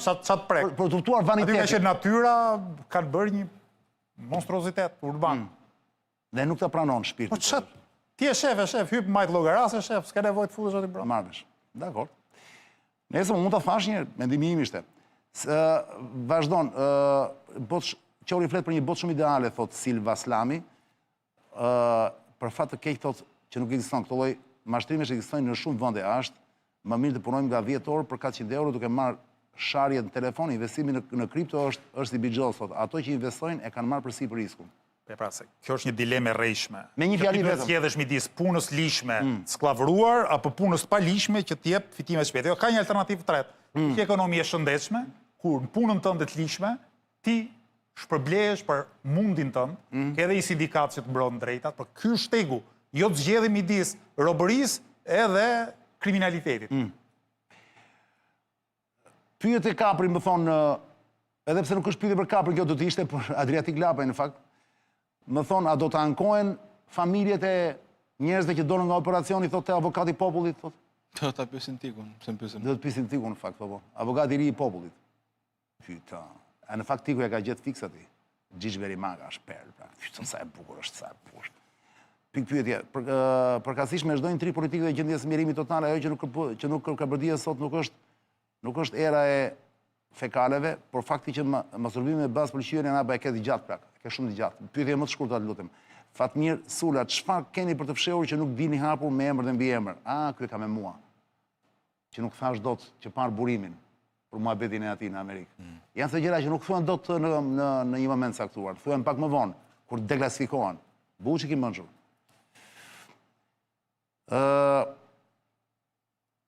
qatë prek. Për të kuptuar vanitetin. Aty që natyra kanë bërë një monstruozitet urban. Dhe nuk të pranon shpirtin. Po qatë, ti e shef, hypë majtë llogaras e shef, s'ka nevojë të futesh aty brenda. Marrësh. Dakor. Nëse mund ta thash një mendimi im ishte. Vazhdon, qori flet për një botë shumë ideale, thot Silva Slami, për fat të keq thot që nuk ekziston këto lloj mashtrimesh ekzistojnë në shumë vende ashtë, më mirë të punojmë nga 10 orë për 400 euro duke marrë sharje në telefon, investimi në kripto është si bixhos, thot. Ato që investojnë e kanë marrë përsipër riskun. Pra se, kjo është një dilemë e rrejshme. Me një fjali vetëm. Të zgjedhësh midis punës lishme, skllavëruar apo punës pa lishme që të jep fitime të shpejta. Jo, ka një alternativë tretë. Një ekonomi e shëndetshme, kur në punën tënde të lishme, ti shpërblehesh për mundin tënd, ke edhe i sindikat që të mbron drejtat, por ky është shtegu, jo të zgjedhim midis robërisë edhe kriminalitetit. Pyet e Kapri më thonë, edhe pse nuk është pyetje për Kaprin, kjo do të ishte për Adriatik Lapaj në fakt. Më thonë, a do të ankohen familjet e njerëzve që dolën nga operacioni, thotë avokati i popullit, thotë? Do ta pyesin Tikun, pse më pyesin? Do të pyesin Tikun në fakt, po. Avokati i ri i popullit. Pyeta. A në fakt Tiku ja ka gjetë fikse atij. Gjiç Verimaga është perl, pra. Sa e bukur është, sa e bukur. Pyetje, përkatësisht me çdo intrig politike dhe gjendje smirimi total, ajo që nuk ka bërdia sot nuk është era e fekaleve, por fakti që masturbimi me bazë pëlqyerje na bëhet këtë gjatë plak, ka shumë të gjatë. Pyetje më të shkurtër, lutem. Fatmir Sula, çfarë keni për të fshehur që nuk dini hapur me emër dhe mbi emër? Ky ka me mua. Që nuk thash dot që parë burimin për muhabetin e atij në Amerikë. Janë se gjëra që nuk thuan dot në një moment caktuar, thuan pak më vonë, kur deklasifikohen. Buçi ki mençur.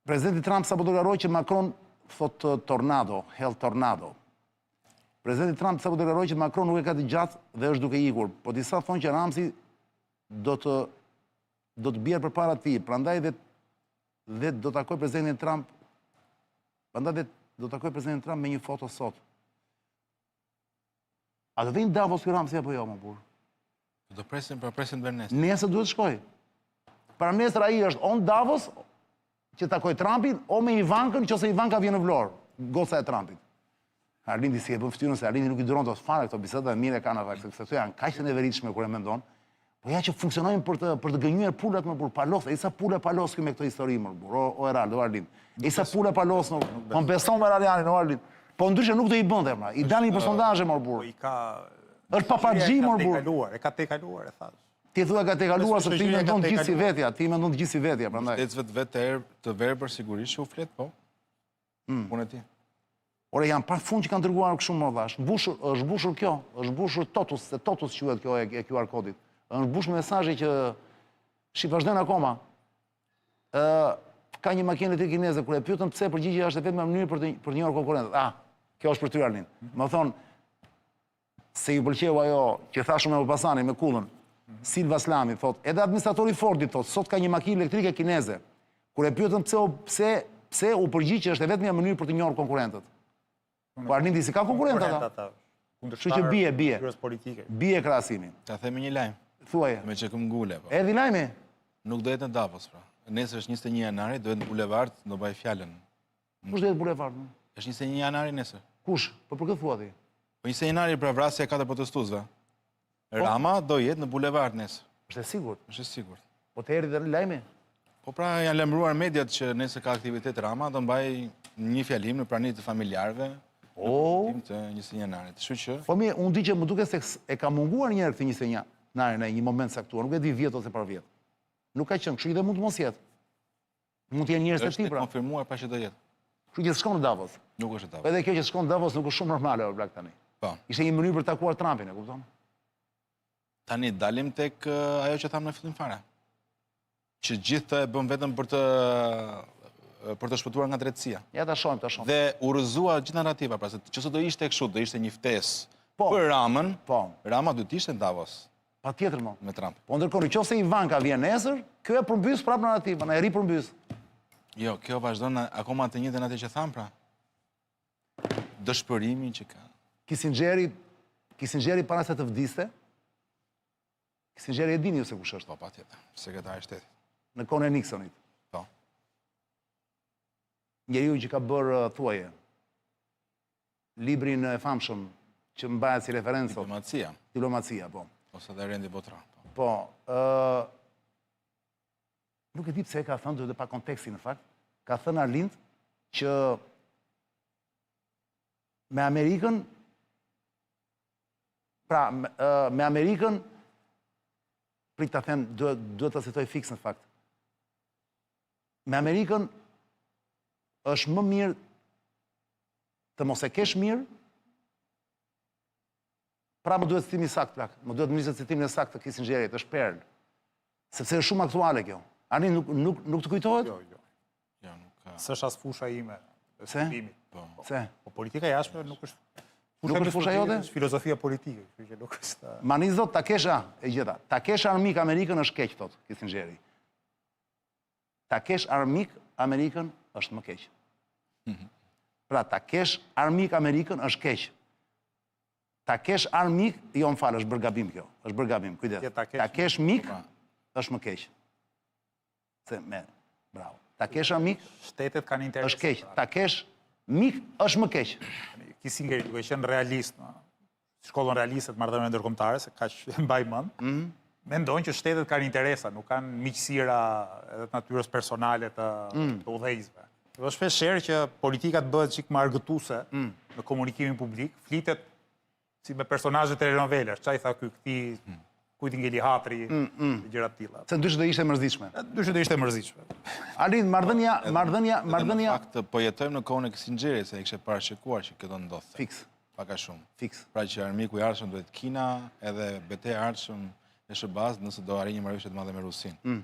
Presidenti Trump sapo deklaroi që Macron thot tornado, hell tornado. Presidenti Trump sapo deklaroi që Macron nuk e ka të gjatë dhe është duke ikur, po disa thonë që Ramsi do të bjerë përpara tij, prandaj dhe do takoj presidentin Trump. Prandaj do takoj presidentin Trump me një foto sot. A do vinë Davos ky Ramsi apo jo, më burr? Do presin për nesër. Nesër duhet shkoj. Para nesër ai është on Davos që takoj Trumpin, o me Ivankën, qose Ivanka vjen në Vlorë, goca e Trumpit. Arlindi si e bën fytyrën se Arlindi nuk i duron të fare këto biseda, mire kanë ata, se këto janë kaq të neveritshme kur e mendon. Po ja që funksionojnë për të gënjur pulat më burr, palos, e sa pula palos këtu me këtë histori më burr, o Heraldo, o Arlind. E sa pula palos, po beson Varalianin, o Arlind. Po ndryshe nuk do i bënte më. I dalin për sondazhe më burr. I ka është papaxhi më burr. E ka tejkaluar, e thash. Ti thua ka tejkaluar se ti mendon gjithë si vetja, ti mendon gjithë si vetja, prandaj. Shtetësve të verbër sigurisht që u flet, po. Punë e tij. Ore janë pa fund që kanë dërguar kështu më dhash. Është mbushur kjo, është mbushur Totus, se Totus quhet kjo e QR kodit. Është mbushur me mesazhe që vazhdojnë akoma. Ka një makinë elektrike kineze kur e pyetën pse përgjigjja është vetëm në mënyrë për të njohur konkurrentët. Kjo është për ty Arlin. Më thon se ju pëlqeu ajo që thashëm me Pasanin me kullën. Silva Slami thot, edhe administratori Fordit thot, sot ka një makinë elektrike kineze. Kur e pyetën pse u përgjigj që është vetëm një mënyrë për të njohur konkurrentët. Po Arlindi si ka konkurrent ata? Kështu që bie krahasimi. Ta themi një lajm. Thuaje. Me që këm ngule, po. Erdhi lajmi? Nuk do jetë në Davos, pra. Nesër është 21 janari, do jetë në bulevard, do baj fjalën. Kush do jetë bulevard? Është 21 janari nesër. Kush? Po për këtë thua ti? Po 21 janari pra vrasja e 4 protestuesve. Rama do jetë në bulevard nesër. Është e sigurt? Është e sigurt. Po të erdhi lajmi? Po pra janë lajmëruar mediat që nesër ka aktivitet Rama, do mbaj një fjalim në praninë të familjarëve. Të 21 janarit. Kështu që po mirë, unë di që më duket se e ka munguar një herë këtë 21 janarin në një moment saktuar, nuk e di vjet ose par vjet. Nuk ka qenë, kështu që mund të mos jetë. Mund të jenë njerëz të tij pra. Është konfirmuar pa që do jetë. Kështu që shkon në Davos. Nuk është Davos. Po edhe kjo që shkon në Davos nuk është shumë normale blak tani. Po. Ishte një mënyrë për të takuar Trumpin, e kupton? Tani dalim tek ajo që thamë në fillim fare. Që gjithë e bën vetëm për të shpëtuar nga drejtësia. Ja ta shohim, ta shohim. Dhe u rrëzua gjithë narrativa, pra se çdo do ishte kështu, do ishte një ftesë për Ramën. Po. Rama do të ishte në Davos. Patjetër më. Me Trump. Po ndërkohë nëse Ivanka vjen nesër, kjo e përmbys prapë narrativën, e ripërmbys. Jo, kjo vazhdon akoma të njëjtën atë që tham pra. Dëshpërimin që ka. Kissinger para se të vdiste. Kissinger e dini ju se kush është? Po, patjetër. Sekretari i shtetit. Në kohën e Nixonit. Po. Njeriu që ka bërë thuaje librin e famshëm që mbahet si referencë sot. Diplomacia. Diplomacia, po. Ose dhe Rendi Botra. Po, nuk e di pse ka thënë, duhet e pa kontekstin në fakt, ka thënë Arlind që me Amerikën, pra, me Amerikën, prit ta them, duhet të citoj fiks në fakt. Me Amerikën është më mirë të mos e kesh mirë, pra më duhet citimi sakt plak, më duhet më nisë citimin e sakt të Kissingerit, është perl. Sepse është shumë aktuale kjo. Ani nuk të kujtohet? Jo. Jo, nuk... S'është as fusha ime. Se? Se? Po politika jashme nuk është... Nuk është fusha jote? është filozofia politike. Që nuk është... Maniz do ta kesh, e gjitha, ta kesh armik Amerikën është keq, thot Kissingeri. Ta kesh armik Amerikën është më keq. Pra, ta kesh armik Amerikën është keq. Ta kesh armik, jo më falë, është bërgabim kjo. është bërgabim, kujdes. Ta kesh mik është më keq. Se me, bravo. Ta kesh armik Shtetet kanë interes. është keq. Ta kesh mik është më keq. Kissingeri duke qenë realist, shkollën realistët marrëdhënieve ndërkombëtare, se kaq e mbaj mend. Mendojnë që shtetet kanë interesa, nuk kanë miqësira edhe të natyrës personale të udhëheqësve. Dhe shpeshherë që politika bëhet çik më argëtuese në komunikimin publik, flitet si me personazhe telenovelash, çai tha ky, kujt i ngeli hatri, gjëra të tilla. Se ndyshë do ishte mërzitshme. Dyshë do ishte mërzitshme. Arlind, marrëdhënia... Në fakt, po jetojmë në kohën e Kissingerit, se e kishte parashikuar që kjo do ndodhte. Fiks. Paka shumë. Fiks. Pra që armiku i ardhshëm duhet Kina, edhe betejë e ardhshëm e SBA-s nëse do arrijë një marrëveshje të madhe me Rusinë.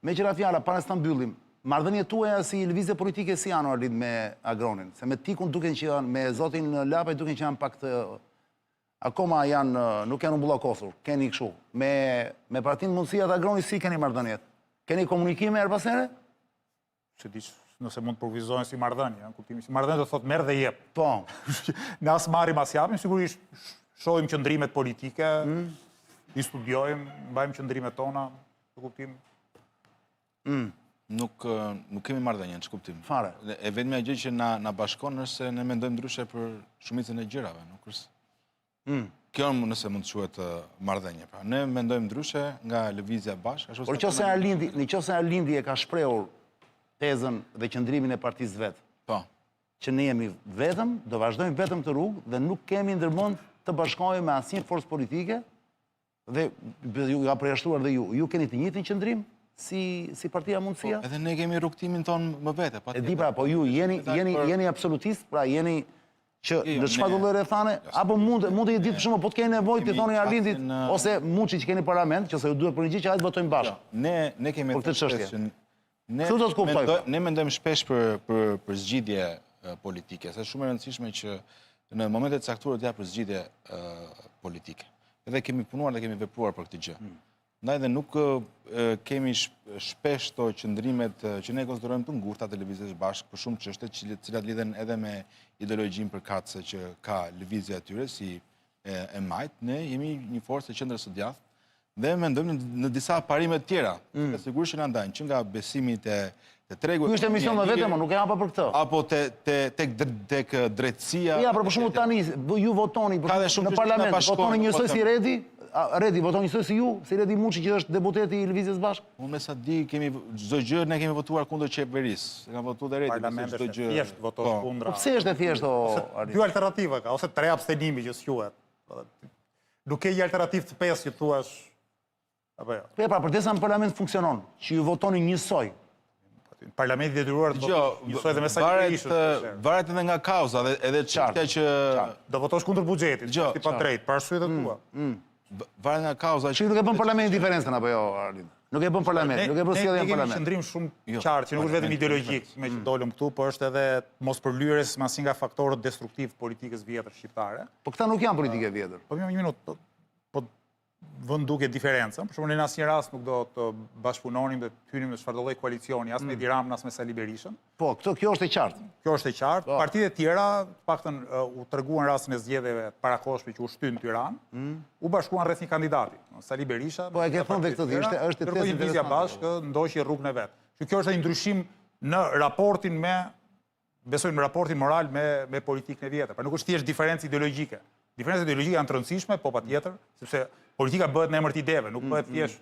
Me qëra fjala, para se ta mbyllim, marrëdhëniet tuaja si lëvizje politike si janë, Arlind, me Agronin? Se me Tikun duken që janë, me zotin Lapaj duken që janë pak të... Akoma janë, nuk janë umbullakosur, keni këshu. Me partinë mundësia të Agronit si keni marrëdhëniet? Keni komunikime her pas here? Se di nëse mund të provizojnë si marrëdhënie, në kuptimin. Si marrëdhënie do thotë merr dhe jep. Po. Ne as marrim as japim, sigurisht shohim qëndrimet politike, i studiojmë, mbajmë qëndrimet tona, në kuptim. Nuk kemi marrëdhënie në kuptim. Fare. E vetmja gjë që na bashkon është se ne mendojmë ndryshe për shumicën e gjërave, nuk është. Kjo nëse mund të quhet marrëdhënie. Pra, ne mendojmë ndryshe nga lëvizja bashkë. Por nëse Arlindi e ka shprehur tezën dhe qëndrimin e partisë vet. Po. Që ne jemi vetëm, do vazhdojmë vetëm të rrugë dhe nuk kemi ndërmend të bashkohemi me asnjë forcë politike dhe ju ka përjashtuar dhe ju keni të njëjtin qëndrim si Partia Mundësia? Po, edhe ne kemi rrugtimin ton më vete, E di pra, po ju jeni absolutist, pra jeni që në çfarë lloj rrethane, apo mund të ditë për shembull, po të keni nevojë të thoni Arlindit ose Muçi që keni parlament, që se ju duhet për një gjë që hajtë votojmë bashkë. Ne kemi për këtë çështje. Kështu do të kuptoj. Ne mendojmë shpesh për zgjidhje politike, se është shumë e rëndësishme që në momentet caktuara të japë për zgjidhje politike. Edhe kemi punuar dhe kemi vepruar për këtë gjë. Ndaj dhe nuk kemi shpesh to qëndrimet që ne konsiderojmë të ngurta të lëvizjes bashkë për shumë çështje të cilat lidhen edhe me ideologjinë përkatëse që ka lëvizja e tyre si e majt. Ne jemi një forcë e qendrës së djathtë dhe mendojmë në disa parime të tjera. Sigurisht që na ndajnë që nga besimit e tregut. Ky është emision më vetëm, nuk e hapa për këtë. Apo tek drejtësia. Ja, por për shembull tani ju votoni në parlament, votoni njësoj si Redi. Redi, voton njësoj si ju, si Redi Muçi që është deputeti i Lëvizjes Bashkë? Unë me sa di, çdo gjë ne kemi votuar kundër qeverisë. Ka votuar dhe Redi. Parlamenti është thjesht votosh kundra. Po pse është e thjeshtë Dy alternativa ka, ose 3 abstenimi që s'quhet. Nuk ke një alternativë të 5 që thuash apo jo. Po pra, përdesa në parlament funksionon, që ju votoni njësoj. Parlamenti detyruar të votojë njësoj dhe me sa varet edhe nga kauza edhe çështja që do votosh kundër buxhetit, ti pa drejt, për arsyet e tua. Varet nga kauza që nuk e bën parlamenti diferencën apo jo, Arlind? Nuk e bën parlamenti, nuk e bën sjelljen në parlament. Ne kemi qëndrim shumë qartë, që nuk është vetëm ideologjik, me që dolëm këtu, por është edhe mospërlyerjes me asnjë nga faktorët destruktiv politikës vjetër shqiptare. Po këta nuk janë politike vjetër. Po një minutë, po vën duke diferencën. Për shembull, në asnjë rast nuk do të bashkëpunonim dhe të hynim në çfarëdo lloj koalicioni, as me Edi Ramën, as me Sali Berishën. Po, kjo është e qartë. Kjo është e qartë. Partitë e tjera, paktën u treguan rastin e zgjedhjeve të parakohshme që u shtyn në Tiranë, u bashkuan rreth një kandidati, Sali Berisha. Po e ke thënë vetë këtë, është tezë Lëvizja Bashkë ndoqi rrugën e vet. Kjo është një ndryshim në raportin me besojnë në raportin moral me politikën e vjetër. Pra nuk është thjesht diferencë ideologjike. Diferencat ideologjike janë të rëndësishme, po patjetër, sepse politika bëhet në emër të ideve, nuk bëhet thjesht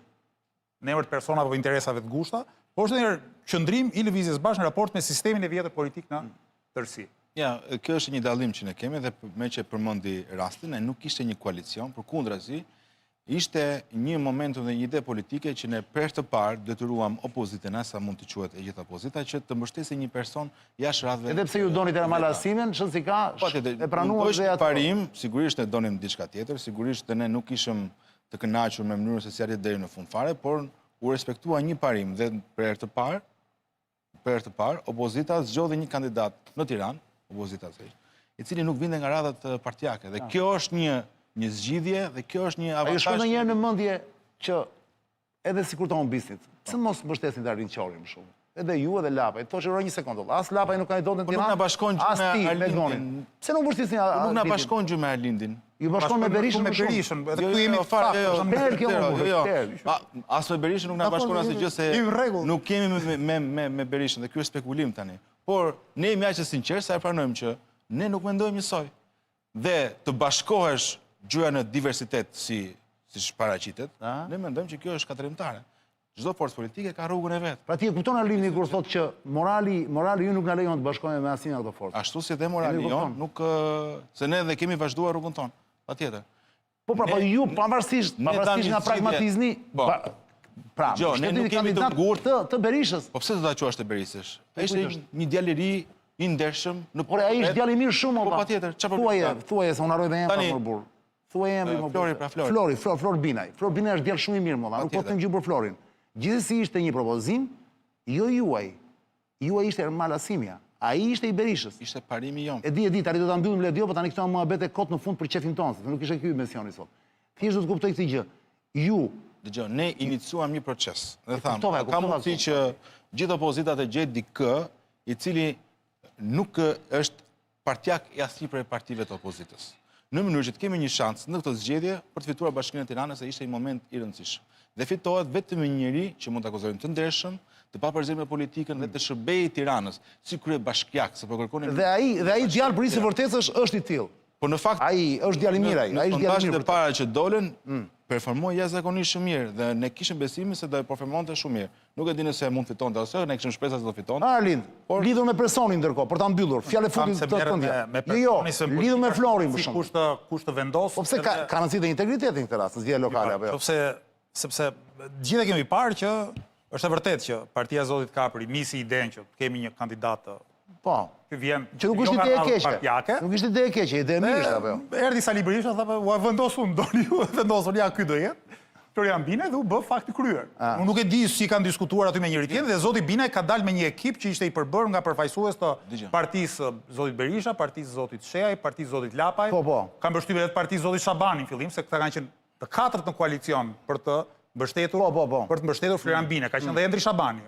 në emër të personave apo interesave të ngushta, por është ndonjëherë qëndrim i lëvizjes bashkë në raport me sistemin e vjetër politik në tërësi. Ja, kjo është një dallim që ne kemi dhe me që përmendi rastin, e nuk ishte një koalicion, përkundrazi, ishte një momentum dhe një ide politike që ne për të parë detyruam opozitën, sa mund të quhet e gjitha opozita, që të mbështesë një person jashtë radhëve. Edhe pse ju doni të Ramala Simen, çon si ka e pranuar dhe ato. Parim, sigurisht ne donim diçka tjetër, sigurisht ne nuk ishim të kënaqur me mënyrën se si arrit deri në fund fare, por u respektua një parim dhe për herë të parë, opozita zgjodhi një kandidat në Tiranë, opozita i cili nuk vinte nga radhat partijake. Dhe kjo është një zgjidhje dhe kjo është një avantazh. Ai shkon ndonjëherë në mendje që edhe sikur të humbisit, pse mos mbështesin të Arrin Qori më shumë? Edhe ju edhe Lapaj, thoshë një sekondë. As Lapaj nuk kandidohet në Tiranë. Nuk na bashkon gjë me Arlindin. Pse nuk mbështesin Arlindin? Nuk na bashkon gjë me Arlindin. Ju bashkon me Berishën më shumë. Edhe këtu jemi fare. As me Berishën nuk na bashkon asgjë se nuk kemi me Berishën dhe ky është spekulim tani. Por ne jemi aq të sinqertë sa e pranojmë që ne nuk mendojmë njësoj. Dhe të bashkohesh gjëja në diversitet si paraqitet, ne mendojmë që kjo është katërimtare. Çdo forcë politike ka rrugën e vet. Pra ti e kupton Arlindin kur thotë që morali ju nuk na lejon të bashkohemi me asnjë ato forcë. Ashtu si dhe morali jon, nuk se ne dhe kemi vazhduar rrugën tonë. Patjetër. Po ju pavarësisht nga pragmatizmi, pra, ne nuk kemi të ngurtë të Berishës. Po pse do ta quash të Berishës? Ai ishte një djalë i ri, i ndershëm, në por ai është djalë i mirë shumë. Po patjetër, çfarë thuaje se unë harroj dhe emrin më burr. Thuaje emrin më burr. Flori Binaj. Flori Binaj është djalë shumë i mirë, nuk po të them gjë për Florin. Gjithsesi ishte një propozim, jo juaj. Juaj ishte Ramala Simja. Ai ishte i Berishës. Ishte parimi jon. E di, tani do ta mbyllim Ledio, po tani këto janë muhabete kot në fund për qefin tonë, se nuk ishte ky misioni sot. Thjesht do të kuptoj këtë gjë. Ju, dëgjoj, ne iniciuam një proces. Dhe thamë, ka mundësi që gjithë opozitat e gjetë dikë i cili nuk është partjak i asnjë prej partive të opozitës. Në mënyrë që të kemi një shans në këtë zgjedhje për të fituar Bashkinë e Tiranës, se ishte një moment i rëndësishëm. Dhe fitohet vetëm një njeri që mund të akuzojmë të ndershëm, të papërzier me politikën dhe të shërbejë Tiranës si kryebashkiak, se po kërkonin. Dhe ai djalë për i vërtetës është i tillë. Po në fakt ai është djalë i mirë ai. Ai është djalë i mirë. Sondazhet e para që dolën performoi jashtëzakonisht shumë mirë dhe ne kishim besimin se do e performonte shumë mirë. Nuk e dinë se mund fitonte ose ne kishim shpresë se do fitonte. Arlind, lidhur me personin ndërkohë për ta mbyllur. Fjalë fundit të këndja. Jo, lidhur me Florin për shkak. Kush të vendos. Po pse ka rëndësi të integritetin këtë rast, në zgjedhje lokale apo jo? Sepse gjithë kemi parë që është e vërtetë që Partia e Zotit Kapri nisi idenë që kemi një kandidat të vjen që nuk është ide e keqe. Nuk është ide e keqe, ide e mirë apo jo? Erdhi Sali Berisha tha u vendosun doni ju, vendosur ja ky do jetë. Florian Binaj dhe u bë fakti kryer. Unë nuk e di si kanë diskutuar aty me njëri tjetrin dhe zoti Binaj ka dalë me një ekip që ishte i përbërë nga përfaqësues të Partisë Zotit Berisha, Partisë Zotit Shehaj, Partisë Zotit Lapaj. Kanë mbështytur edhe Partisë Zotit Shabani në fillim se këta kanë qenë të katërt në koalicion për të mbështetur Florian Binaj, ka qenë dhe Endri Shabani.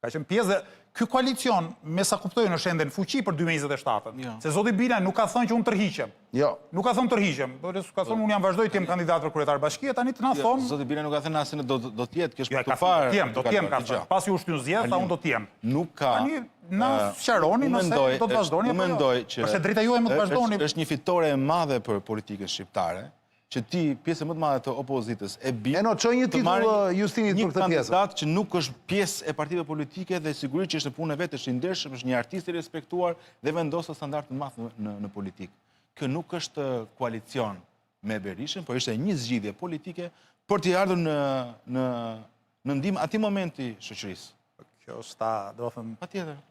Ka qenë pjesë dhe ky koalicion, me sa kuptoj, është ende në fuqi për 2027-ën. Se zoti Binaj nuk ka thënë që unë tërhiqem. Jo. Nuk ka thënë tërhiqem. Ka thënë unë jam vazhdoj të jem kandidat për kryetar bashkie, tani të na thonë. Zoti Binaj nuk ka thënë asnjë do të jetë, kjo është për të parë. Do të jem ka thënë. Pasi u shtyn zgjedhja, tha unë do të jem. Nuk ka. Tani na sqaroni nëse do të vazhdoni apo jo. Mendoj që është drejta juaj më të vazhdoni. Është një fitore e madhe për politikën shqiptare, që ti, pjesë më të madhe të opozitës, e bie çoj një titull Justinit për këtë pjesë. Një kandidat që nuk është pjesë e partive politike dhe sigurisht që është në punë e vetë, është i ndershëm, është një artist i respektuar dhe vendos standard të madh në politikë. Kjo nuk është koalicion me Berishën, por është një zgjidhje politike për të ardhur në ndihmë atij momenti shoqërisë. Kjo është do të thënë patjetër.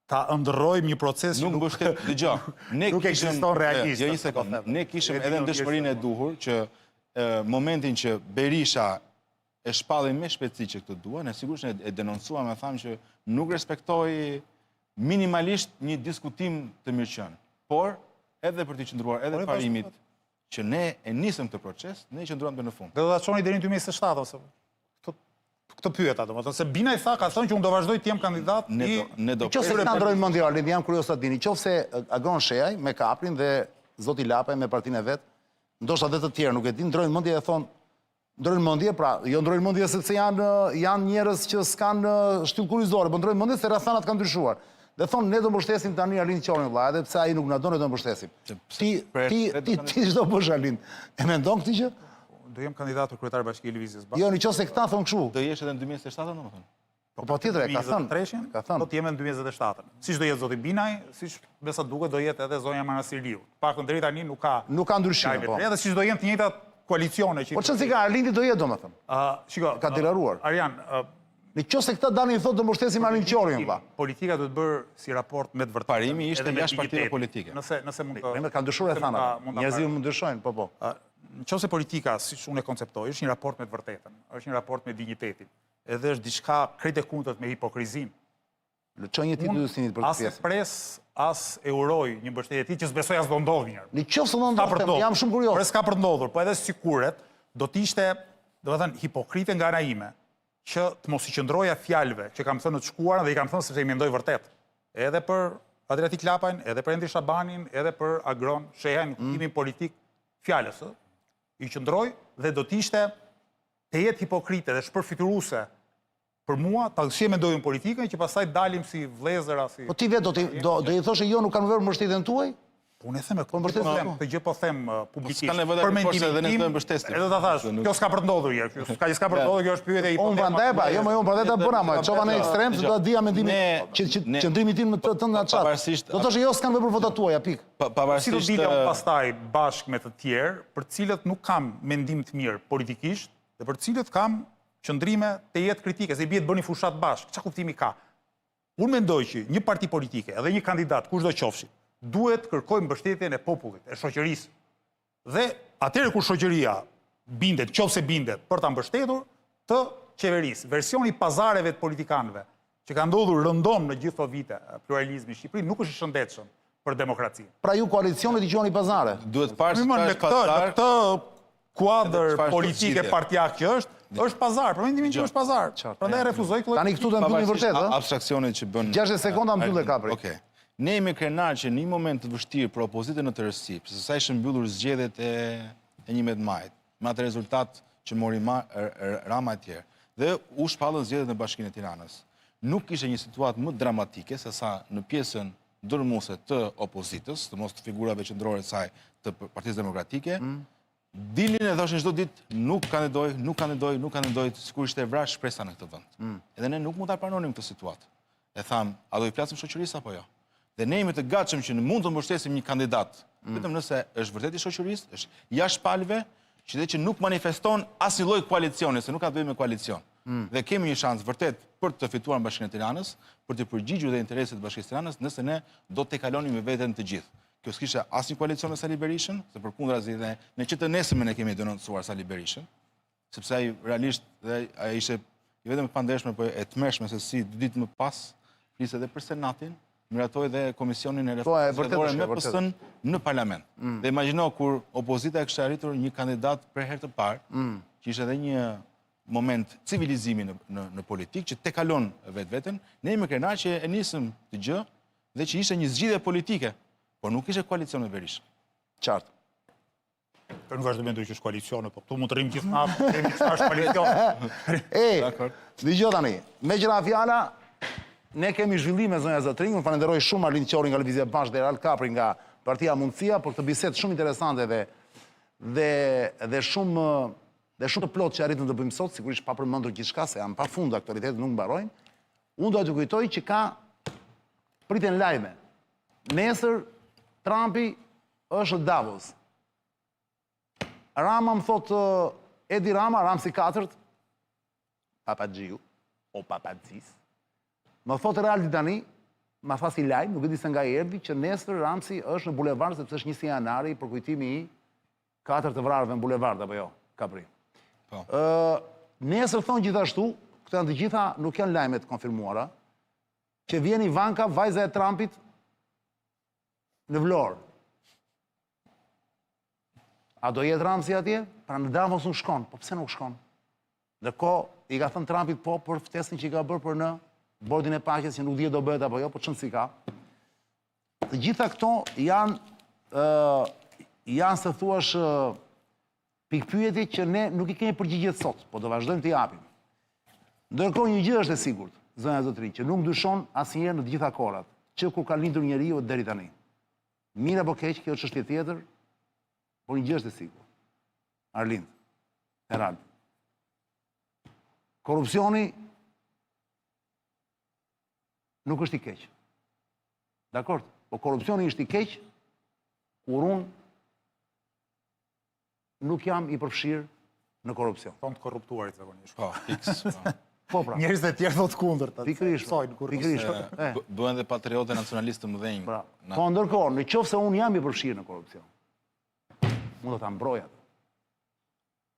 Ta ndërrojmë një proces që nuk mbështet, dëgjoj. Nuk ekziston realisht. Jo, një sekondë. Ne kishim edhe ndëshmërinë e duhur që momentin që Berisha e shpalli me shpejtësi që këtë dua, ne sigurisht e denoncuam, e thamë që nuk respektoi minimalisht një diskutim të mirëqen. Por edhe për të qëndruar edhe parimit që ne e nisëm këtë proces, ne qëndruam deri në fund. Do ta çoni deri në 2027 ose këtë pyeta, domethënë se Binaj ka thënë që unë do vazhdoj të jem kandidat Qofse ta ndrojmë mendje Arlind, jam kurioz ta dini, qofse Agron Shehaj me Kaprin dhe zoti Lapaj me partinë e vet, ndoshta edhe të tjerë, nuk e di, ndrojnë mendje dhe thonë, ndrojnë mendje, pra, jo ndrojnë mendje sepse janë njerëz që s'kan shtyllë kurrizore, por ndrojnë mendje se rrethanat kanë ndryshuar. Dhe thonë, ne do mbështesim tani Arlin Qorin, vlla, edhe pse ai nuk na do, ne do mbështesim. Ti çdo bësh Arlin. E mendon këtë gjë? Do jem kandidat për kryetar bashki i Lëvizjes Bashkë. Jo, nëse këta thonë kështu. Do jesh edhe në 2027, domethënë. Po tjetër e ka thënë. Ka thënë. Do të jemi në 2027. Siç do jetë zoti Binaj, siç me sa duket do jetë edhe zonja Manasiriu. Paktën deri tani nuk ka ndryshim, po. Edhe siç do jenë të njëjtat koalicione që. Po çfarë si ka Arlindi do jetë domethënë? Shiko, ka deklaruar. Arjan, nëse këta dalin thotë do mbështesim Arlin Qorin, valla. Politika duhet bërë si raport me të vërtetën. Parimi ishte jashtë partive politike. Nëse mund të. Ne ka ndryshuar e thana. Njerëzit mund ndryshojnë, po. Nëse politika, siç unë e konceptoj, është një raport me të vërtetën, është një raport me dinjitetin, edhe është diçka krejt e kundërt me hipokrizinë. Lëçoj një titull sinit për këtë pjesë. As pres, as e uroj një mbështetje e tij që s'besoj as do ndodhë një herë. Nëse do ndodhë, jam shumë kurioz. Por s'ka për ndodhur, po edhe siguret do të ishte, domethënë, hipokrite nga ana ime që të mos i qëndroja fjalëve që kam thënë të shkuara dhe i kam thënë sepse i mendoj vërtet. Edhe për Adriatik Lapajn, edhe për Endi Shabanin, edhe për Agron Shehan, në kuptimin politik fjalës. I qëndroj dhe do të ishte të jetë hipokrite dhe shpërfituese për mua, ta shi mendojmë politikën që pastaj dalim si vëllezëra, si. Po ti vetë do i thoshe jo nuk kanë vënë mbështetjen tuaj? Po unë them këtë gjë po them publikisht. S'ka nevojë të forcë edhe ne të mbështesim. Edhe ta thash, kjo s'ka për të ndodhur herë, kjo s'ka për të ndodhur, kjo është pyetje hipoteze. Unë prandaj pa, jo më prandaj ta bëra, më çova në ekstrem se do ta dija mendimin qëndrimi tim në të në çat. Do thoshë jo s'kan vepër votat tuaja, pikë. Si do dilem pastaj bashkë me të tjerë, për të cilët nuk kam mendim të mirë politikisht dhe për të cilët kam qëndrime të jetë kritike, se i bie të bëni fushat bashkë. Çfarë kuptimi ka? Unë mendoj që një parti politike edhe një kandidat, kushdo qofshi, duhet kërkojë mbështetjen e popullit, e shoqërisë. Dhe atëherë kur shoqëria bindet, nëse bindet për ta mbështetur të qeverisë, versioni i pazareve të politikanëve që ka ndodhur rëndom në gjithë këto vite, pluralizmi në Shqipëri nuk është i shëndetshëm për demokracinë. Pra ju koalicionit i quani pazare. Duhet parë se këtë kuadër politike partijak që është pazar, për mendimin që është pazar. Prandaj refuzoj këtë. Tani këtu do mbyllni vërtet, ëh? Abstraksionet që bën. 60 sekonda mbyllë kapri. Okej. Ne jemi krenar që në një moment të vështirë për opozitën në tërësi, përse sa ishën mbyllur zgjedhjet e 11 majit, me atë rezultat që mori Rama e tjerë, dhe u shpallën zgjedhjet në Bashkinë e Tiranës. Nuk ishte një situatë më dramatike se sa në pjesën dërmuese të opozitës, të mos të figurave qendrore të saj të Partisë Demokratike, dilnin e thoshin çdo ditë nuk kandidoj, sikur ishte vrarë shpresa në këtë vend. Edhe ne nuk mund ta pranonim këtë situatë. E tham, a do i flasim shoqërisë apo jo? Dhe ne jemi të gatshëm që mund të mbështesim një kandidat, vetëm nëse është vërtet i shoqërisë, është jashtë palëve, që nuk manifeston asnjë lloj koalicioni, se nuk ka të bëjë me koalicion. Dhe kemi një shans vërtet për të fituar në Bashkinë e Tiranës, për të përgjigjur dhe intereset të Bashkisë së Tiranës, nëse ne do të kalonim me veten të gjithë. Kjo s'kishte asnjë koalicion me Sali Berishën, se përkundrazi dhe në që të nesërmen e kemi denoncuar Sali Berishën, sepse ai realisht ai ishte jo vetëm e pandeshme, por e tmerrshme se si 2 ditë më pas fliste edhe për Senatin, miratoi dhe Komisionin e Reformës me PS-n në parlament. Dhe imagjino kur opozita kishte arritur një kandidat për herë të parë, që ishte edhe një moment civilizimi në politikë, që te kalon vetveten, ne jemi krenar që e nisëm të gjë dhe që ishte një zgjidhje politike, por nuk ishte koalicion me Berishën. Qartë. Për nuk është të mendoj që është koalicione, po këtu mund të rrim gjithë natë, rrim që është koalicione. Dëgjoj tani, me gjëra fjala, ne kemi zhvillime zonja Zotrinj, unë falenderoj shumë Arlin Qorin nga Lëvizja Bashkë dhe Erald Kapri nga Partia Mundësia për këtë bisedë shumë interesante dhe shumë të plot që arritëm të bëjmë sot, sigurisht pa përmendur gjithçka se janë pafund aktualitetet nuk mbarojnë. Unë do t'ju kujtoj që ka priten lajme. Nesër Trumpi është në Davos. Rama më thot Edi Rama, Ramsi 4, Papagjiu, o Papadzis, më thot Eraldi tani, ma tha si lajm, nuk e di se nga i erdhi, që nesër Ramsi është në bulevard, sepse është 1 janari, për kujtimi i 4 të vrarëve në bulevard, apo jo, Kapri. Nesër thonë gjithashtu, këto janë të gjitha, nuk janë lajmet konfirmuara, që vjen Ivanka, vajza e Trumpit, në Vlorë. A do jetë Ramsi atje? Pra në Davos nuk shkon. Po pse nuk shkon? Ndërkohë, i ka thënë Trumpit po për ftesën që i ka bërë për në bordin e paqes, që nuk dihet do bëhet apo jo, po çon si ka. Të gjitha këto janë se thuash pikpyetje që ne nuk i kemi përgjigjet sot, po do vazhdojmë të japim. Ndërkohë një gjë është e sigurt, zonja Zotrinj, që nuk ndryshon asnjëherë në të gjitha kohrat, që kur ka lindur njeriu deri tani. Mirë apo keq, kjo është çështje tjetër, por një gjë është e sigurt. Arlind, Herald. Korrupsioni nuk është i keq. Dakord? Po korrupsioni është i keq kur unë nuk jam i përfshirë në korrupsion. Tonë të korruptuarit zakonisht. Po, fiks. Po pra. Njerëz të tjerë thotë kundërt. Pikërisht. Bëhen dhe patriote nacionalistë të mëdhenj. Po ndërkohë, në qoftë se unë jam i përfshirë në korrupsion, mund të ta mbroj atë.